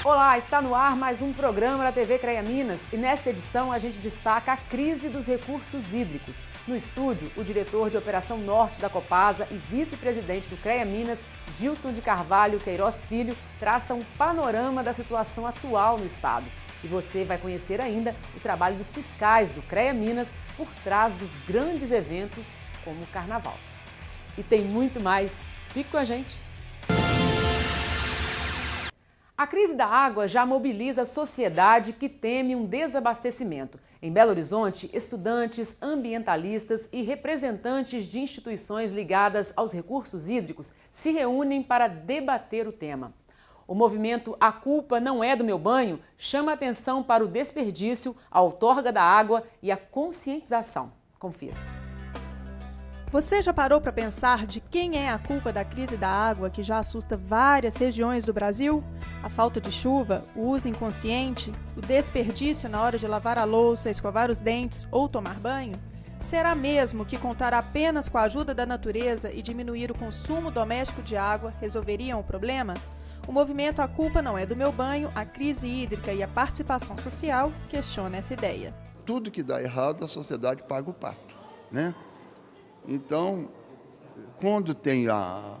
Olá, está no ar mais um programa da TV CREA Minas e nesta edição a gente destaca a crise dos recursos hídricos. No estúdio, o diretor de Operação Norte da Copasa e vice-presidente do CREA Minas, Gilson de Carvalho Queiroz Filho, traça um panorama da situação atual no estado. E você vai conhecer ainda o trabalho dos fiscais do CREA Minas por trás dos grandes eventos como o Carnaval. E tem muito mais. Fique com a gente! A crise da água já mobiliza a sociedade que teme um desabastecimento. Em Belo Horizonte, estudantes, ambientalistas e representantes de instituições ligadas aos recursos hídricos se reúnem para debater o tema. O movimento A Culpa Não É do Meu Banho chama atenção para o desperdício, a outorga da água e a conscientização. Confira. Você já parou para pensar de quem é a culpa da crise da água que já assusta várias regiões do Brasil? A falta de chuva, o uso inconsciente, o desperdício na hora de lavar a louça, escovar os dentes ou tomar banho? Será mesmo que contar apenas com a ajuda da natureza e diminuir o consumo doméstico de água resolveriam o problema? O movimento A Culpa Não É do Meu Banho, a crise hídrica e a participação social questiona essa ideia. Tudo que dá errado, a sociedade paga o pato, né? Então, quando tem a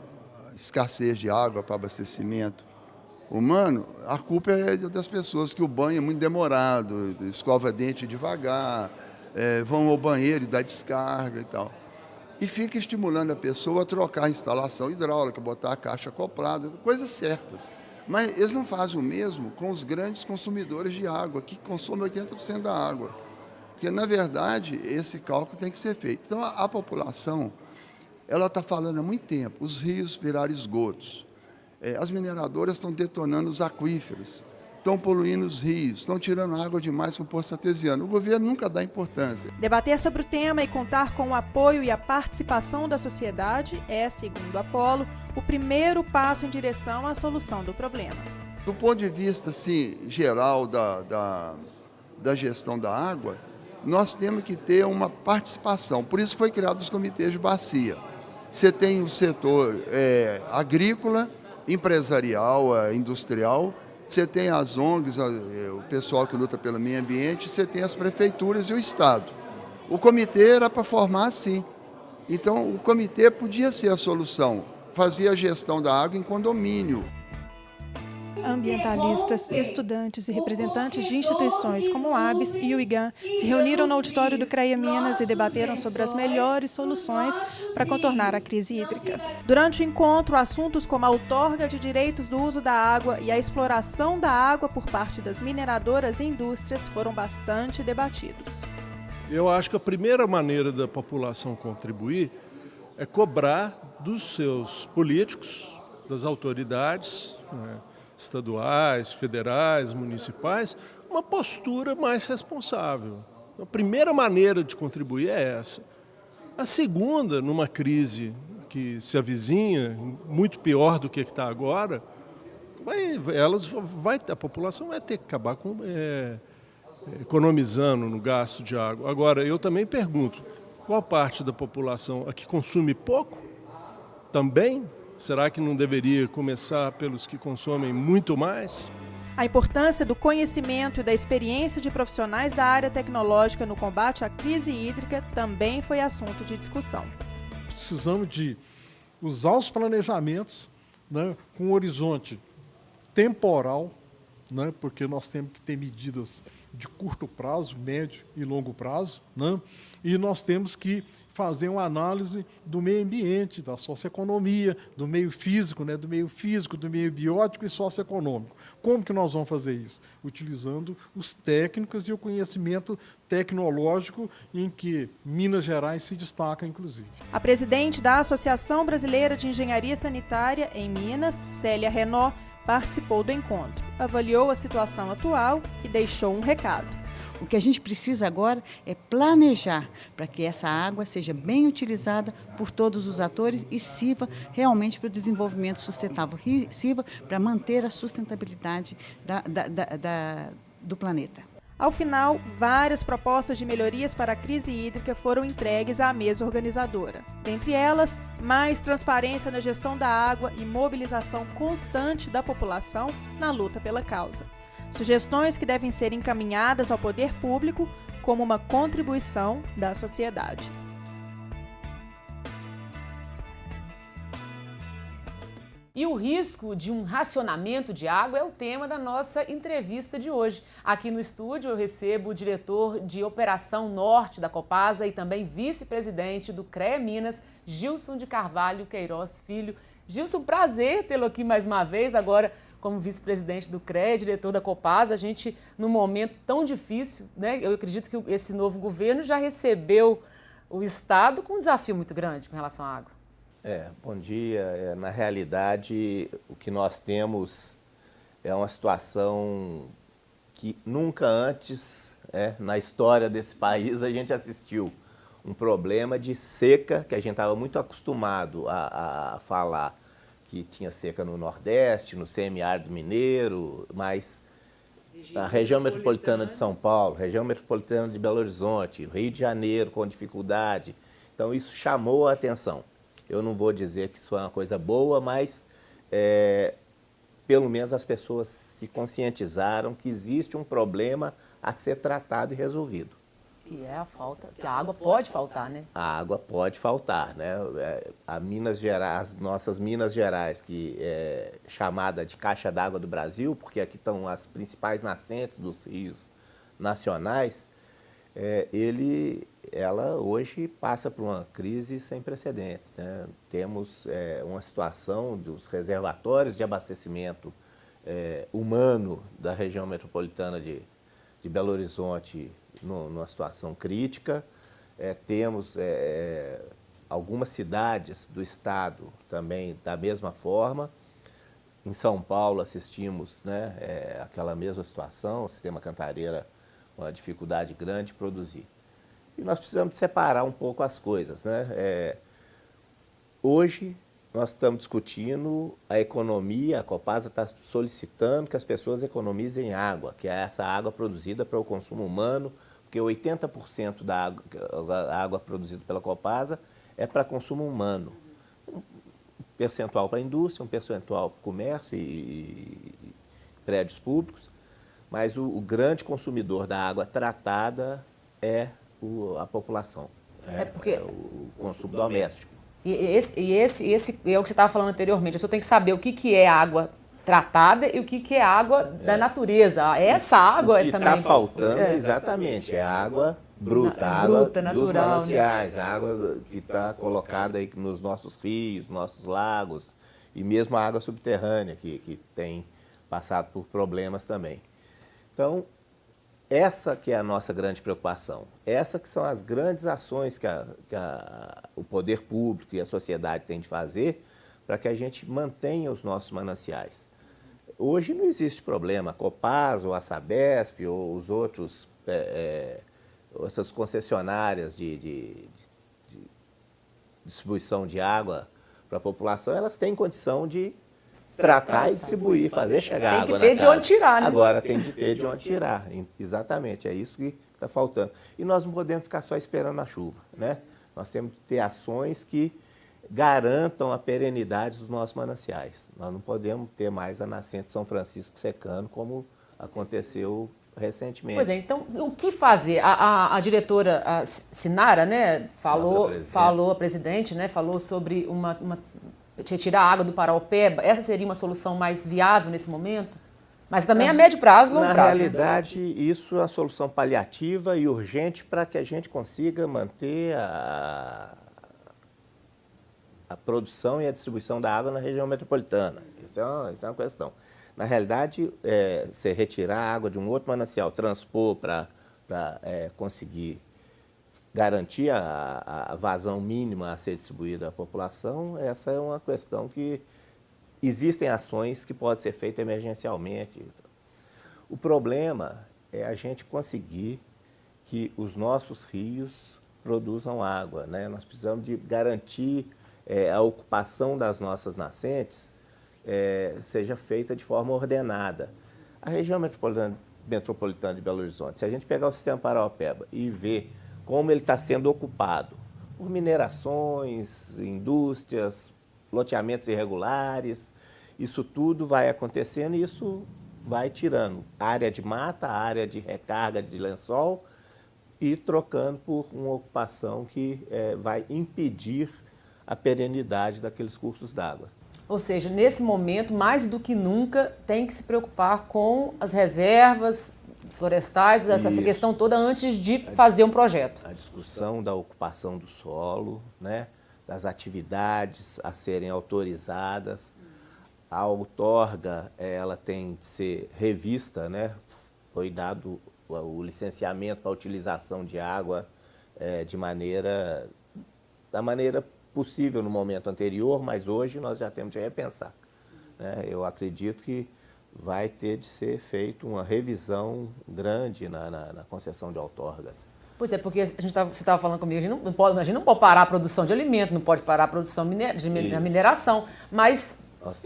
escassez de água para abastecimento humano, a culpa é das pessoas, que o banho é muito demorado, escova dente devagar, vão ao banheiro e dá descarga e tal. E fica estimulando a pessoa a trocar a instalação hidráulica, botar a caixa acoplada, coisas certas. Mas eles não fazem o mesmo com os grandes consumidores de água, que consomem 80% da água. Porque, na verdade, esse cálculo tem que ser feito. Então, a população, ela está falando há muito tempo, os rios viraram esgotos. As mineradoras estão detonando os aquíferos, estão poluindo os rios, estão tirando água demais com o poço artesiano. O governo nunca dá importância. Debater sobre o tema e contar com o apoio e a participação da sociedade é, segundo Apolo, o primeiro passo em direção à solução do problema. Do ponto de vista assim, geral da gestão da água, nós temos que ter uma participação. Por isso foi criado os comitês de bacia. Você tem o setor agrícola, empresarial, industrial, você tem as ONGs, o pessoal que luta pelo meio ambiente, você tem as prefeituras e o Estado. O comitê era para formar assim. Então, o comitê podia ser a solução, fazer a gestão da água em condomínio. Ambientalistas, estudantes e representantes de instituições como o ABS e o IGAN se reuniram no auditório do CREA Minas e debateram sobre as melhores soluções para contornar a crise hídrica. Durante o encontro, assuntos como a outorga de direitos do uso da água e a exploração da água por parte das mineradoras e indústrias foram bastante debatidos. Eu acho que a primeira maneira da população contribuir é cobrar dos seus políticos, das autoridades, estaduais, federais, municipais, uma postura mais responsável. A primeira maneira de contribuir é essa. A segunda, numa crise que se avizinha, muito pior do que está agora, a população vai ter que acabar economizando no gasto de água. Agora, eu também pergunto, qual parte da população a que consome pouco também? Será que não deveria começar pelos que consomem muito mais? A importância do conhecimento e da experiência de profissionais da área tecnológica no combate à crise hídrica também foi assunto de discussão. Precisamos de usar os planejamentos, né, com um horizonte temporal, né, porque nós temos que ter medidas de curto prazo, médio e longo prazo, né, e nós temos que fazer uma análise do meio ambiente, da socioeconomia, do meio físico, do meio biótico e socioeconômico. Como que nós vamos fazer isso? Utilizando os técnicos e o conhecimento tecnológico em que Minas Gerais se destaca, inclusive. A presidente da Associação Brasileira de Engenharia Sanitária em Minas, Célia Renó, participou do encontro, avaliou a situação atual e deixou um recado. O que a gente precisa agora é planejar para que essa água seja bem utilizada por todos os atores e sirva realmente para o desenvolvimento sustentável, sirva para manter a sustentabilidade do planeta. Ao final, várias propostas de melhorias para a crise hídrica foram entregues à mesa organizadora. Dentre elas, mais transparência na gestão da água e mobilização constante da população na luta pela causa. Sugestões que devem ser encaminhadas ao poder público como uma contribuição da sociedade. E o risco de um racionamento de água é o tema da nossa entrevista de hoje. Aqui no estúdio eu recebo o diretor de Operação Norte da Copasa e também vice-presidente do CREA Minas, Gilson de Carvalho Queiroz Filho. Gilson, prazer tê-lo aqui mais uma vez, agora como vice-presidente do CREA, diretor da Copasa. A gente, num momento tão difícil, né? Eu acredito que esse novo governo já recebeu o Estado com um desafio muito grande com relação à água. Bom dia. Na realidade, o que nós temos é uma situação que nunca antes, na história desse país, a gente assistiu. Um problema de seca, que a gente estava muito acostumado a falar que tinha seca no Nordeste, no semiárido mineiro, mas a região metropolitana de São Paulo, região metropolitana de Belo Horizonte, Rio de Janeiro com dificuldade. Então, isso chamou a atenção. Eu não vou dizer que isso é uma coisa boa, mas pelo menos as pessoas se conscientizaram que existe um problema a ser tratado e resolvido. Que é a falta, que a água pode faltar, né? A água pode faltar, né? As nossas Minas Gerais, que é chamada de Caixa d'Água do Brasil, porque aqui estão as principais nascentes dos rios nacionais, ela hoje passa por uma crise sem precedentes, né? Temos uma situação dos reservatórios de abastecimento humano da região metropolitana de Belo Horizonte numa situação crítica. Temos algumas cidades do estado também da mesma forma. Em São Paulo assistimos, né, aquela mesma situação, o sistema Cantareira, uma dificuldade grande de produzir. E nós precisamos de separar um pouco as coisas, né? Hoje nós estamos discutindo a economia, a Copasa está solicitando que as pessoas economizem água, que é essa água produzida para o consumo humano, porque 80% da água produzida pela Copasa é para consumo humano. Um percentual para a indústria, um percentual para o comércio e prédios públicos, mas o grande consumidor da água tratada é a população, o consumo doméstico. E esse é o que você estava falando anteriormente. A pessoa tem que saber o que é água tratada e o que é água da natureza. Essa água também... O que está faltando exatamente é a água bruta, a água natural, dos mananciais, né? A água que está colocada aí nos nossos rios, nossos lagos, e mesmo a água subterrânea, que tem passado por problemas também. Então, essa que é a nossa grande preocupação. Essa que são as grandes ações que o poder público e a sociedade têm de fazer para que a gente mantenha os nossos mananciais. Hoje não existe problema. A Copasa, ou a Sabesp, ou os outros, essas concessionárias de distribuição de água para a população, elas têm condição de tratar e distribuir, fazer chegar água na casa. Tem que ter de onde tirar, né? Agora tem de ter de onde tirar. Exatamente, é isso que está faltando. E nós não podemos ficar só esperando a chuva, né? Nós temos que ter ações que garantam a perenidade dos nossos mananciais. Nós não podemos ter mais a nascente São Francisco secando, como aconteceu recentemente. Pois é, então o que fazer? A diretora Sinara, né, falou, a presidente, né, falou sobre retirar a água do Paraopeba. Essa seria uma solução mais viável nesse momento? Mas também a médio prazo, longo prazo. Na realidade, isso é uma solução paliativa e urgente para que a gente consiga manter a produção e a distribuição da água na região metropolitana. Isso é uma questão. Na realidade, você retirar a água de um outro manancial, transpor para conseguir garantir a vazão mínima a ser distribuída à população, essa é uma questão que existem ações que podem ser feitas emergencialmente. O problema é a gente conseguir que os nossos rios produzam água, né? Nós precisamos de garantir a ocupação das nossas nascentes seja feita de forma ordenada. A região metropolitana metropolitano de Belo Horizonte, se a gente pegar o sistema Paraopeba e ver como ele está sendo ocupado por minerações, indústrias, loteamentos irregulares, isso tudo vai acontecendo e isso vai tirando área de mata, área de recarga de lençol e trocando por uma ocupação que vai impedir a perenidade daqueles cursos d'água. Ou seja, nesse momento, mais do que nunca, tem que se preocupar com as reservas florestais, essa questão toda antes de fazer um projeto. A discussão da ocupação do solo, né, das atividades a serem autorizadas, a outorga ela tem de ser revista, né, foi dado o licenciamento para a utilização de água da maneira possível no momento anterior, mas hoje nós já temos de repensar, né? Eu acredito que vai ter de ser feita uma revisão grande na concessão de outorgas. Pois é, porque você estava falando comigo, a gente não pode parar a produção de alimento, não pode parar a produção de mineração, mas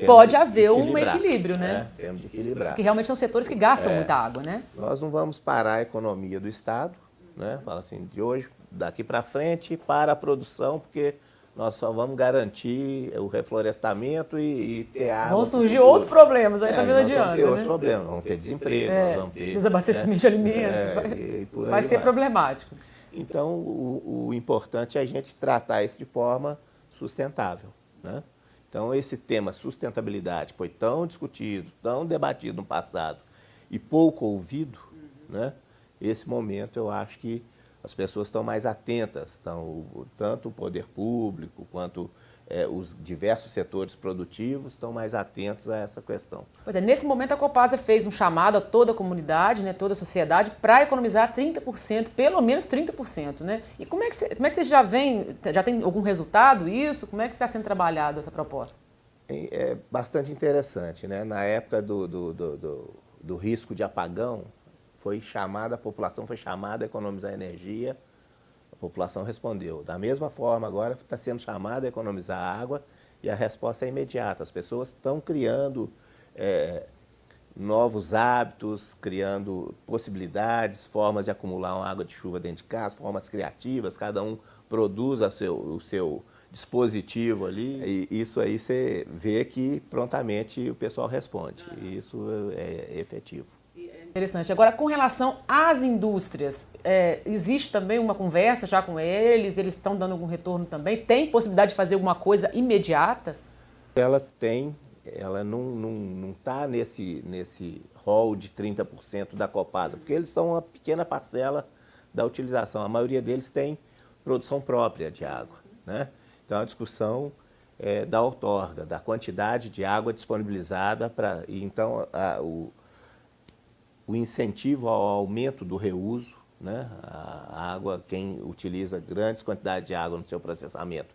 pode haver um equilíbrio, né? Temos de equilibrar. Porque realmente são setores que gastam muita água, né? Nós não vamos parar a economia do Estado, né? Fala assim, de hoje, daqui para frente, para a produção, porque nós só vamos garantir o reflorestamento e ter água. Vão surgir outros problemas aí também adiante. Vamos ter outros problemas, vamos ter desemprego, nós vamos ter desabastecimento de alimento, vai ser problemático. Então, o importante é a gente tratar isso de forma sustentável, né? Então, esse tema sustentabilidade foi tão discutido, tão debatido no passado e pouco ouvido, né? Esse momento eu acho que as pessoas estão mais atentas, tanto o poder público quanto os diversos setores produtivos estão mais atentos a essa questão. Pois é, nesse momento a Copasa fez um chamado a toda a comunidade, né, toda a sociedade, para economizar 30%, pelo menos 30%. Né? E como é que você já tem algum resultado isso? Como é que está sendo trabalhado essa proposta? É bastante interessante, né? Na época do risco de apagão, a população foi chamada a economizar energia, a população respondeu. Da mesma forma, agora está sendo chamada a economizar água e a resposta é imediata. As pessoas estão criando novos hábitos, criando possibilidades, formas de acumular uma água de chuva dentro de casa, formas criativas, cada um produz o seu dispositivo ali. E isso aí você vê que prontamente o pessoal responde. E isso é efetivo. Interessante. Agora, com relação às indústrias, existe também uma conversa já com eles? Eles estão dando algum retorno também? Tem possibilidade de fazer alguma coisa imediata? Ela não está nesse rol de 30% da Copasa, porque eles são uma pequena parcela da utilização. A maioria deles tem produção própria de água, né? Então, a discussão da outorga, da quantidade de água disponibilizada para... Então, o incentivo ao aumento do reuso, né? A água, quem utiliza grandes quantidades de água no seu processamento,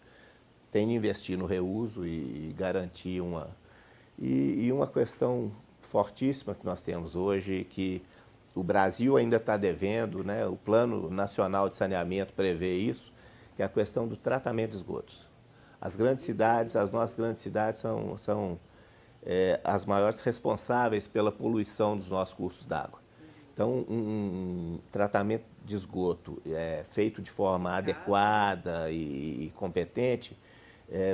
tem de investir no reuso e garantir uma... E uma questão fortíssima que nós temos hoje, que o Brasil ainda está devendo, né? O Plano Nacional de Saneamento prevê isso, que é a questão do tratamento de esgotos. As nossas grandes cidades são as maiores responsáveis pela poluição dos nossos cursos d'água. Então, um tratamento de esgoto feito de forma adequada e competente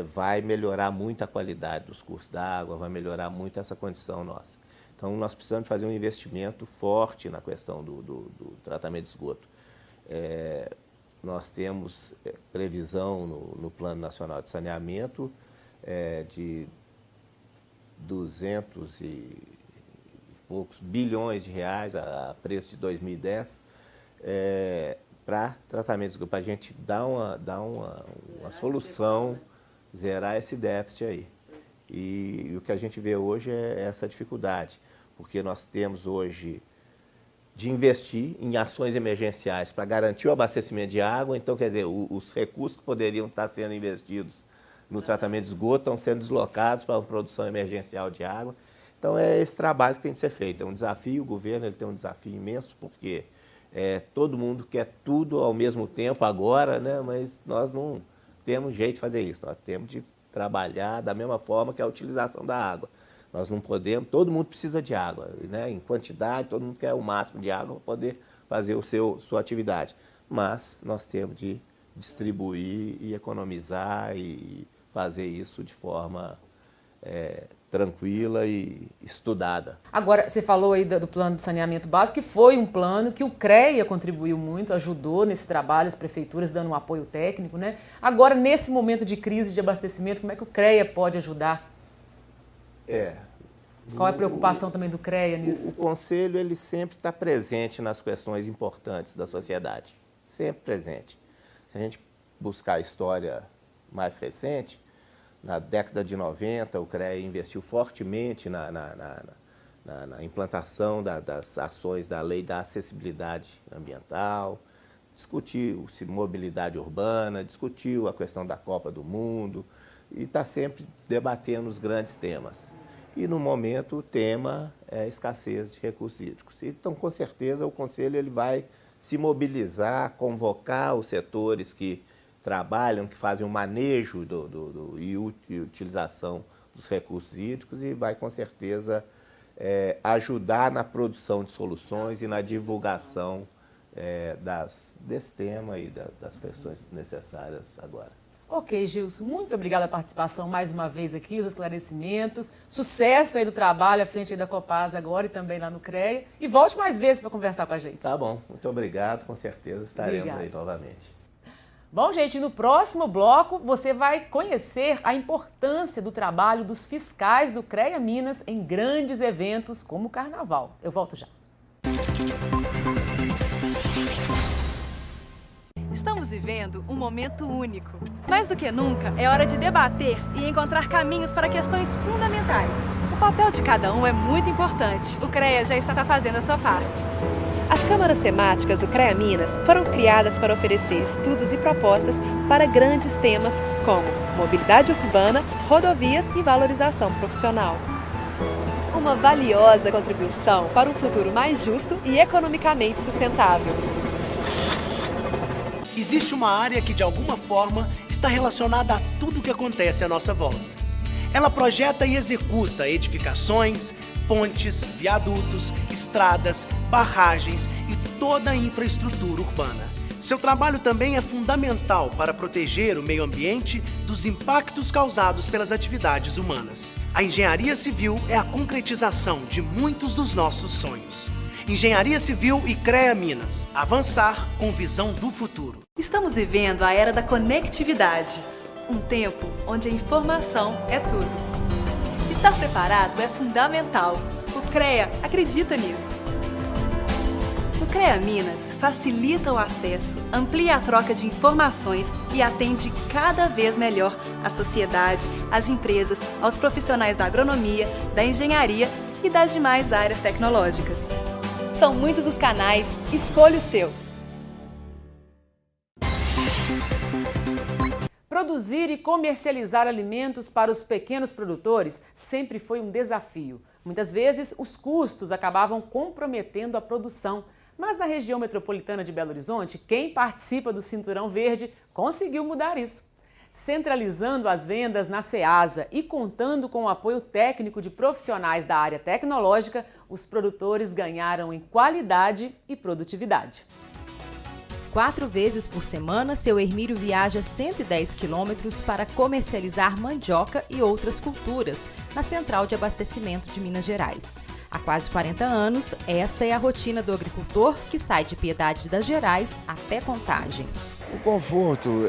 vai melhorar muito a qualidade dos cursos d'água, vai melhorar muito essa condição nossa. Então, nós precisamos fazer um investimento forte na questão do tratamento de esgoto. Nós temos previsão no Plano Nacional de Saneamento de 200 e poucos bilhões de reais a preço de 2010 para tratamento de esgoto, para a gente dar uma solução, zerar esse déficit aí. E o que a gente vê hoje é essa dificuldade, porque nós temos hoje de investir em ações emergenciais para garantir o abastecimento de água. Então, quer dizer, os recursos que poderiam estar sendo investidos no tratamento de esgoto estão sendo deslocados para a produção emergencial de água. Então, é esse trabalho que tem de ser feito. É um desafio, o governo ele tem um desafio imenso, porque todo mundo quer tudo ao mesmo tempo agora, né? Mas nós não temos jeito de fazer isso. Nós temos de trabalhar da mesma forma que a utilização da água. Nós não podemos, todo mundo precisa de água, né? Em quantidade, todo mundo quer o máximo de água para poder fazer sua atividade. Mas nós temos de distribuir e economizar e fazer isso de forma tranquila e estudada. Agora, você falou aí do plano de saneamento básico, que foi um plano que o CREA contribuiu muito, ajudou nesse trabalho, as prefeituras dando um apoio técnico, né? Agora, nesse momento de crise de abastecimento, como é que o CREA pode ajudar? Qual é a preocupação também do CREA nisso? O Conselho ele sempre está presente nas questões importantes da sociedade, sempre presente. Se a gente buscar a história mais recente, na década de 90, o CREA investiu fortemente na implantação das ações da Lei da Acessibilidade Ambiental, discutiu mobilidade urbana, discutiu a questão da Copa do Mundo e está sempre debatendo os grandes temas. E, no momento, o tema é a escassez de recursos hídricos. Então, com certeza, o Conselho ele vai se mobilizar, convocar os setores que trabalham, que fazem o manejo e utilização dos recursos hídricos e vai, com certeza, ajudar na produção de soluções e na divulgação desse tema e das questões necessárias agora. Ok, Gilson, muito obrigada pela participação mais uma vez aqui, os esclarecimentos. Sucesso aí no trabalho à frente aí da Copasa agora e também lá no CREA. E volte mais vezes para conversar com a gente. Tá bom, muito obrigado, com certeza estaremos aí novamente. Bom, gente, no próximo bloco você vai conhecer a importância do trabalho dos fiscais do CREA Minas em grandes eventos como o Carnaval. Eu volto já. Estamos vivendo um momento único. Mais do que nunca, é hora de debater e encontrar caminhos para questões fundamentais. O papel de cada um é muito importante. O CREA já está fazendo a sua parte. As câmaras temáticas do CREA Minas foram criadas para oferecer estudos e propostas para grandes temas como mobilidade urbana, rodovias e valorização profissional. Uma valiosa contribuição para um futuro mais justo e economicamente sustentável. Existe uma área que, de alguma forma, está relacionada a tudo o que acontece à nossa volta. Ela projeta e executa edificações, pontes, viadutos, estradas, barragens e toda a infraestrutura urbana. Seu trabalho também é fundamental para proteger o meio ambiente dos impactos causados pelas atividades humanas. A engenharia civil é a concretização de muitos dos nossos sonhos. Engenharia Civil e CREA Minas. Avançar com visão do futuro. Estamos vivendo a era da conectividade. Um tempo onde a informação é tudo. Estar preparado é fundamental. O CREA acredita nisso. O CREA Minas facilita o acesso, amplia a troca de informações e atende cada vez melhor a sociedade, as empresas, aos profissionais da agronomia, da engenharia e das demais áreas tecnológicas. São muitos os canais, escolha o seu. Produzir e comercializar alimentos para os pequenos produtores sempre foi um desafio. Muitas vezes, os custos acabavam comprometendo a produção. Mas na região metropolitana de Belo Horizonte, quem participa do Cinturão Verde conseguiu mudar isso. Centralizando as vendas na Ceasa e contando com o apoio técnico de profissionais da área tecnológica, os produtores ganharam em qualidade e produtividade. 4 vezes por semana, seu Hermílio viaja 110 quilômetros para comercializar mandioca e outras culturas na Central de Abastecimento de Minas Gerais. Há quase 40 anos, esta é a rotina do agricultor que sai de Piedade das Gerais até Contagem. O conforto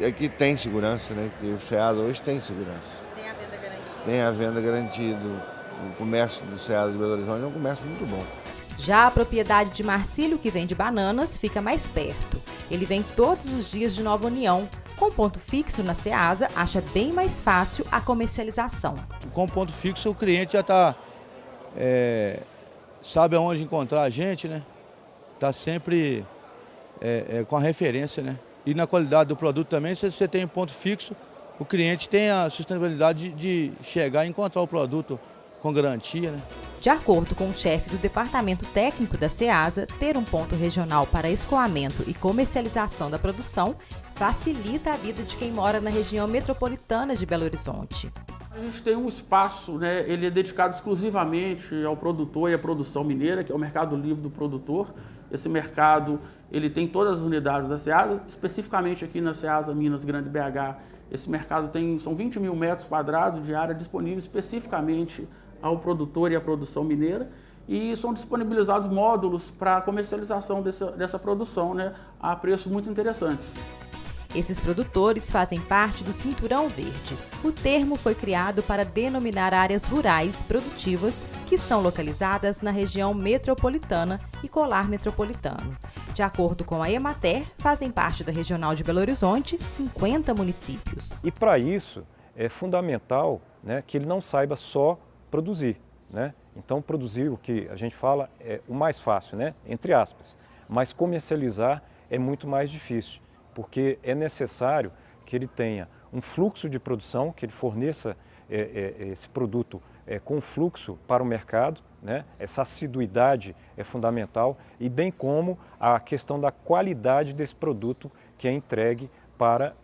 é que tem segurança, né? Que o Ceasa hoje tem segurança. Tem a venda garantida? Tem a venda garantida. O comércio do Ceasa de Belo Horizonte é um comércio muito bom. Já a propriedade de Marcílio, que vende bananas, fica mais perto. Ele vem todos os dias de Nova União. Com ponto fixo na Ceasa, acha bem mais fácil a comercialização. Com ponto fixo, o cliente já está... sabe aonde encontrar a gente, né? Está sempre com a referência, né? E na qualidade do produto também, se você tem ponto fixo, o cliente tem a sustentabilidade de chegar e encontrar o produto com garantia, né? De acordo com o chefe do departamento técnico da Ceasa, ter um ponto regional para escoamento e comercialização da produção facilita a vida de quem mora na região metropolitana de Belo Horizonte. A gente tem um espaço, né, ele é dedicado exclusivamente ao produtor e à produção mineira, que é o mercado livre do produtor. Esse mercado, ele tem todas as unidades da Ceasa, especificamente aqui na Ceasa Minas Grande BH. Esse mercado são 20 mil metros quadrados de área disponível especificamente ao produtor e à produção mineira, e são disponibilizados módulos para a comercialização dessa produção, né, a preços muito interessantes. Esses produtores fazem parte do Cinturão Verde. O termo foi criado para denominar áreas rurais produtivas que estão localizadas na região metropolitana e colar metropolitano. De acordo com a Emater, fazem parte da Regional de Belo Horizonte 50 municípios. E para isso é fundamental, né, que ele não saiba só produzir, né? Então produzir o que a gente fala é o mais fácil, né, entre aspas, mas comercializar é muito mais difícil, porque é necessário que ele tenha um fluxo de produção, que ele forneça esse produto com fluxo para o mercado, né? Essa assiduidade é fundamental, e bem como a questão da qualidade desse produto que é entregue para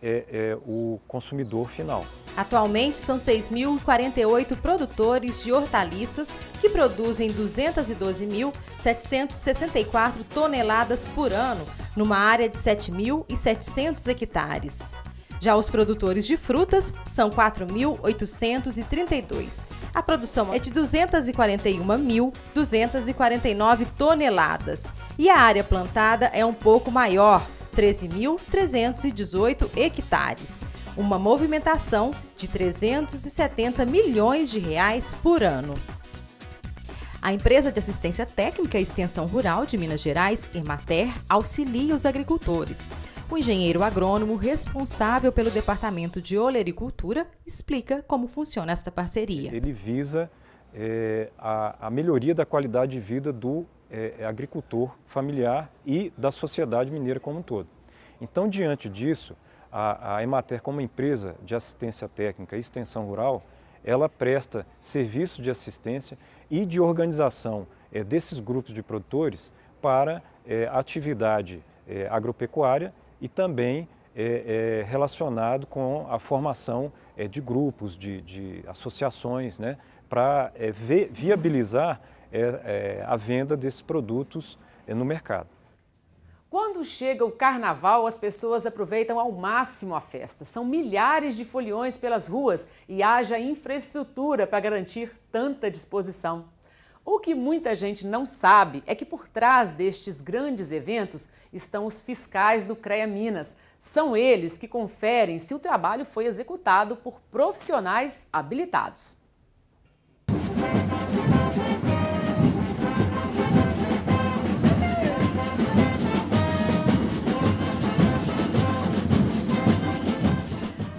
o consumidor final. Atualmente são 6.048 produtores de hortaliças que produzem 212.764 toneladas por ano, numa área de 7.700 hectares. Já os produtores de frutas são 4.832. A produção é de 241.249 toneladas e a área plantada é um pouco maior, 13.318 hectares, uma movimentação de 370 milhões de reais por ano. A empresa de assistência técnica e extensão rural de Minas Gerais, Emater, auxilia os agricultores. O engenheiro agrônomo responsável pelo Departamento de Olericultura explica como funciona esta parceria. Ele visa a melhoria da qualidade de vida do agricultor familiar e da sociedade mineira como um todo. Então, diante disso, a Emater, como empresa de assistência técnica e extensão rural, ela presta serviços de assistência e de organização desses grupos de produtores para atividade agropecuária e também relacionado com a formação de grupos, de associações, né, para viabilizar a venda desses produtos no mercado. Quando chega o carnaval, as pessoas aproveitam ao máximo a festa. São milhares de foliões pelas ruas e haja infraestrutura para garantir tanta disposição. O que muita gente não sabe é que por trás destes grandes eventos estão os fiscais do CREA Minas. São eles que conferem se o trabalho foi executado por profissionais habilitados.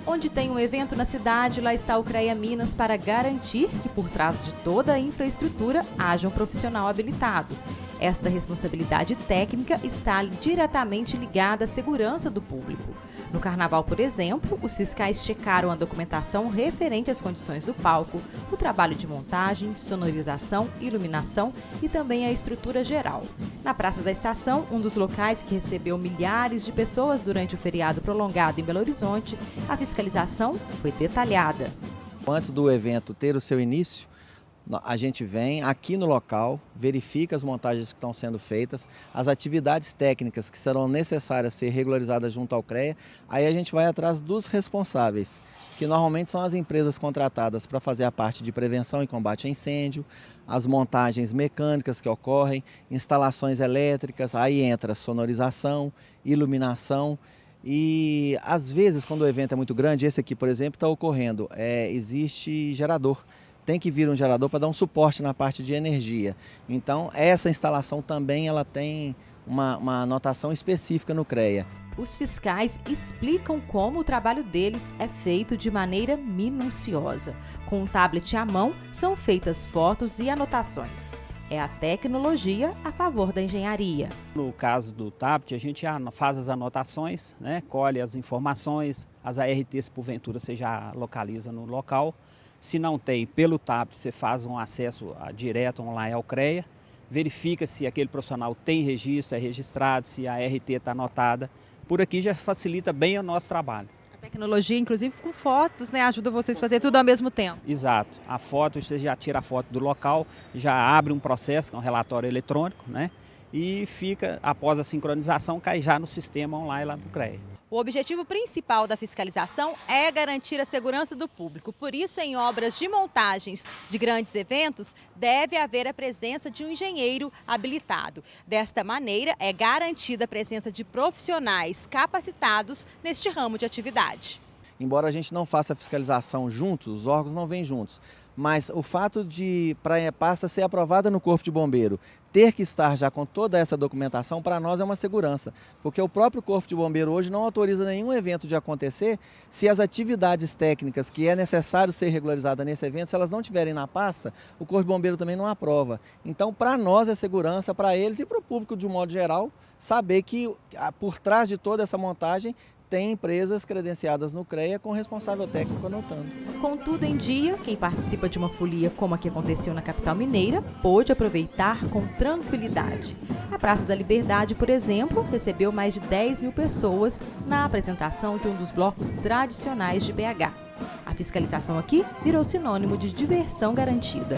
Onde tem um evento na cidade, lá está o CREA Minas para garantir que por trás de toda a infraestrutura haja um profissional habilitado. Esta responsabilidade técnica está diretamente ligada à segurança do público. No carnaval, por exemplo, os fiscais checaram a documentação referente às condições do palco, o trabalho de montagem, sonorização, iluminação e também a estrutura geral. Na Praça da Estação, um dos locais que recebeu milhares de pessoas durante o feriado prolongado em Belo Horizonte, a fiscalização foi detalhada. Antes do evento ter o seu início, a gente vem aqui no local, verifica as montagens que estão sendo feitas, as atividades técnicas que serão necessárias ser regularizadas junto ao CREA, aí a gente vai atrás dos responsáveis, que normalmente são as empresas contratadas para fazer a parte de prevenção e combate a incêndio, as montagens mecânicas que ocorrem, instalações elétricas, aí entra sonorização, iluminação. E às vezes, quando o evento é muito grande, esse aqui, por exemplo, está ocorrendo, existe gerador. Tem que vir um gerador para dar um suporte na parte de energia. Então, essa instalação também ela tem uma anotação específica no CREA. Os fiscais explicam como o trabalho deles é feito de maneira minuciosa. Com um tablet à mão, são feitas fotos e anotações. É a tecnologia a favor da engenharia. No caso do tablet, a gente faz as anotações, né, colhe as informações, as ARTs, porventura, você já localiza no local. Se não tem, pelo tablet, você faz um acesso direto online ao CREA, verifica se aquele profissional tem registro, é registrado, se a ART está anotada. Por aqui já facilita bem o nosso trabalho. Tecnologia, inclusive com fotos, né? Ajuda vocês a fazer tudo ao mesmo tempo. Exato. A foto, você já tira a foto do local, já abre um processo, que é um relatório eletrônico, né? E fica, após a sincronização, cai já no sistema online lá do CREA. O objetivo principal da fiscalização é garantir a segurança do público. Por isso, em obras de montagens de grandes eventos, deve haver a presença de um engenheiro habilitado. Desta maneira, é garantida a presença de profissionais capacitados neste ramo de atividade. Embora a gente não faça a fiscalização juntos, os órgãos não vêm juntos, mas o fato de para a pasta ser aprovada no Corpo de Bombeiro, ter que estar já com toda essa documentação, para nós é uma segurança, porque o próprio Corpo de Bombeiro hoje não autoriza nenhum evento de acontecer se as atividades técnicas que é necessário ser regularizada nesse evento, se elas não estiverem na pasta, o Corpo de Bombeiro também não aprova. Então, para nós é segurança, para eles e para o público de um modo geral, saber que por trás de toda essa montagem tem empresas credenciadas no CREA com responsável técnico anotando. Com tudo em dia, quem participa de uma folia como a que aconteceu na capital mineira pôde aproveitar com tranquilidade. A Praça da Liberdade, por exemplo, recebeu mais de 10 mil pessoas na apresentação de um dos blocos tradicionais de BH. A fiscalização aqui virou sinônimo de diversão garantida.